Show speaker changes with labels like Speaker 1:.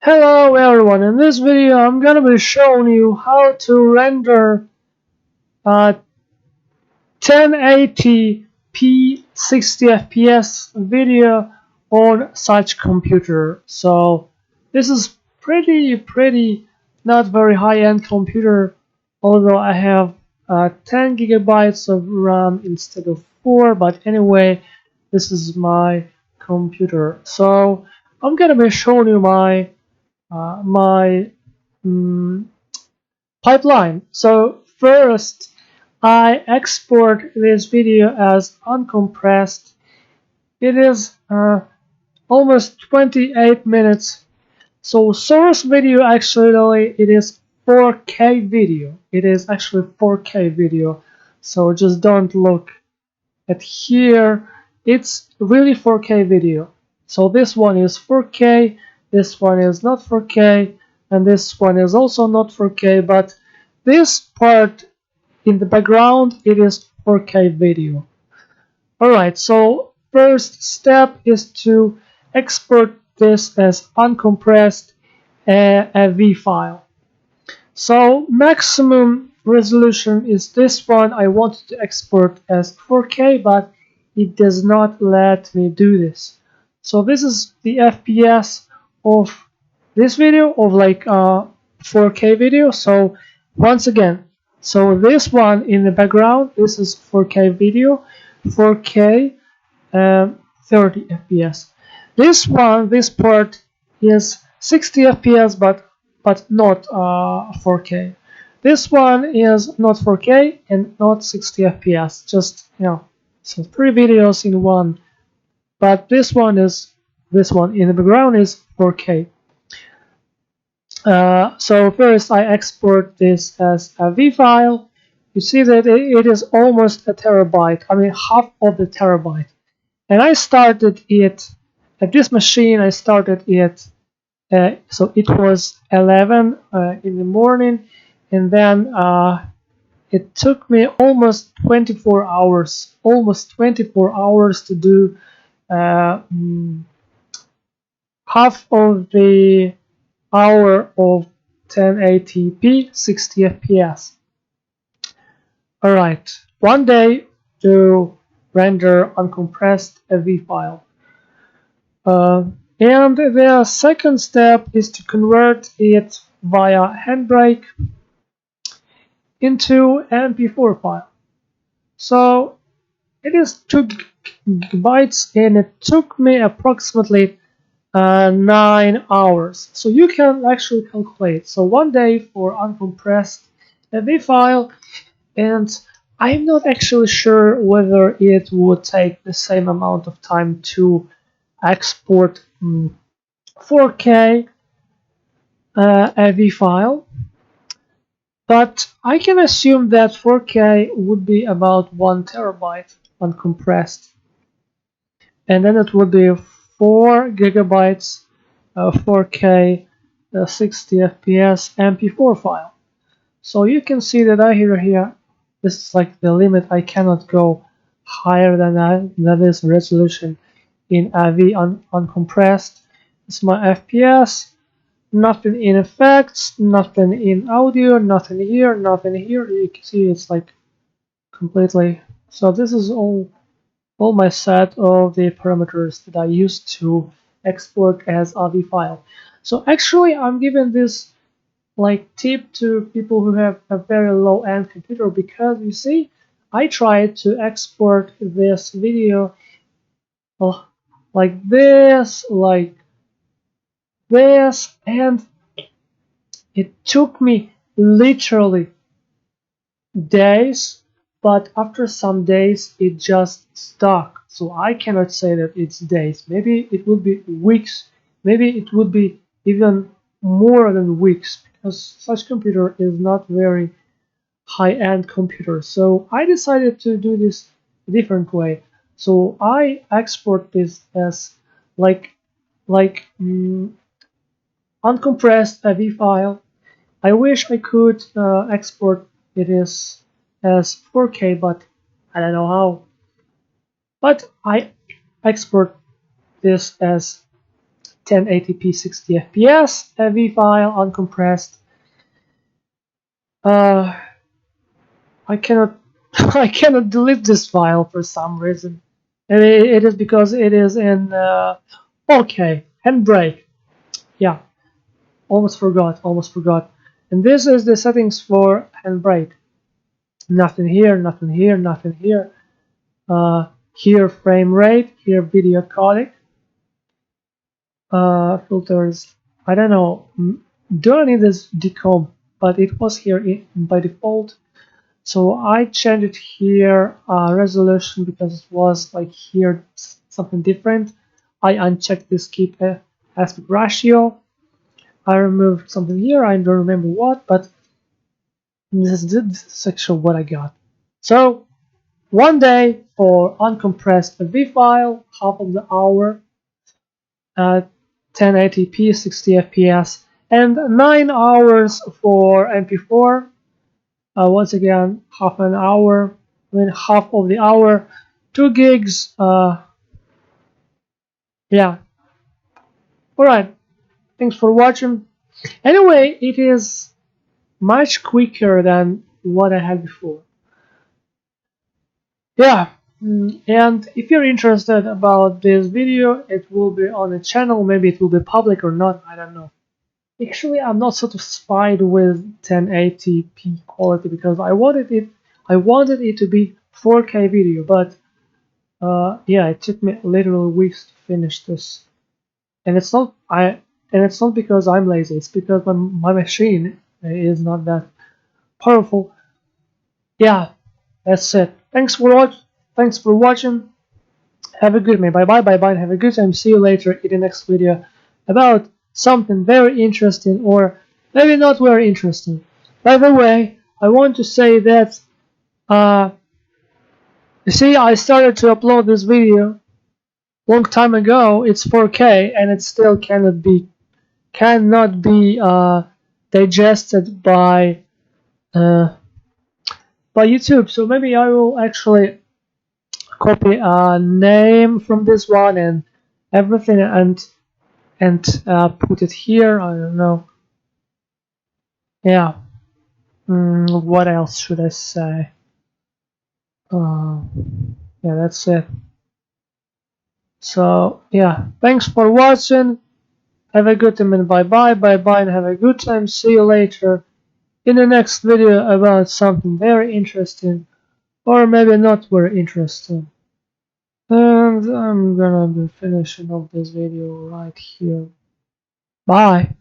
Speaker 1: Hello everyone, in this video I'm gonna be showing you how to render a 1080p 60 fps video on such computer. So this is pretty not very high-end computer, although I have 10 gigabytes of RAM instead of 4, but anyway, this is my computer. So I'm gonna be showing you my mm, pipeline. So first, I export this video as uncompressed. It is almost 28 minutes. So source video actually it is 4K video. It is actually 4K video. So just don't look at here. It's really 4K video. So this one is 4K, this one is not 4K, and this one is also not 4K, but this part in the background, it is 4K video. Alright, so first step is to export this as uncompressed AV file. So maximum resolution is this one. I wanted to export as 4K, but it does not let me do this. So this is the FPS of this video of like 4K video. So once again, so this one in the background, this is 4K video, 4K 30 FPS. This one, this part is 60 FPS, but not 4K. This one is not 4K and not 60 FPS. Just so three videos in one. But this one in the background is 4K. So first I export this as a V file. You see that it is almost a terabyte. I mean half of the terabyte. And I started it at this machine. I started it, so it was 11 in the morning, and then it took me almost 24 hours, to do uh, mm, half of the hour of 1080p 60 fps. All right, one day to render uncompressed AV file. And the second step is to convert it via Handbrake into an MP4 file. So it is 2 gigabytes and it took me approximately 9 hours. So you can actually calculate. So one day for uncompressed AV file, and I'm not actually sure whether it would take the same amount of time to export 4K AV file, but I can assume that 4K would be about 1 terabyte uncompressed, and then it would be 4 gigabytes 4K 60 FPS MP4 file. So you can see that I here this is like the limit. I cannot go higher than that. That is resolution in AV uncompressed. It's my FPS. Nothing in effects, nothing in audio, nothing here, nothing here. You can see it's like completely. So this is all my set of the parameters that I used to export as AV file. So actually I'm giving this like tip to people who have a very low-end computer, because you see I tried to export this video like this, and it took me literally days, but after some days it just stuck. So I cannot say that it's days. Maybe it would be weeks. Maybe it would be even more than weeks, because such computer is not very high-end computer. So I decided to do this a different way. So I export this as like uncompressed AV file. I wish I could export it as 4K, but I don't know how. But I export this as 1080p 60 fps AV file uncompressed. I cannot I cannot delete this file for some reason. And it is because it is in okay, handbrake. Yeah, almost forgot. And this is the settings for handbrake. Nothing here, nothing here, nothing here. Here frame rate, here video codec. Filters. I don't know. Don't need this decomp, but it was here by default. So I changed it here resolution because it was like here something different. I unchecked this keep aspect ratio. I removed something here. I don't remember what, but this is actually what I got. So one day for uncompressed AV file, half of the hour at 1080p 60 fps, and 9 hours for MP4. Once again, half an hour, half of the hour, 2 gigs. Yeah. Alright, thanks for watching. Anyway, it is much quicker than what I had before. Yeah, and if you're interested about this video, it will be on the channel. Maybe it will be public or not, I don't know. Actually, I'm not satisfied with 1080p quality because I wanted it to be 4K video, but yeah, it took me literally weeks to finish this. And it's not because I'm lazy, it's because my machine is not that powerful. Yeah, that's it. Thanks for watching. Have a good day. Bye, and have a good time. See you later in the next video about something very interesting, or maybe not very interesting. By the way, I want to say that you see, I started to upload this video long time ago. It's 4K and it still cannot be digested by YouTube. So maybe I will actually copy a name from this one and everything and put it here. I don't know. Yeah. What else should I say? Yeah, that's it. So yeah, thanks for watching. Have a good time and bye bye, and have a good time. See you later in the next video about something very interesting, or maybe not very interesting. And I'm gonna be finishing off this video right here. Bye.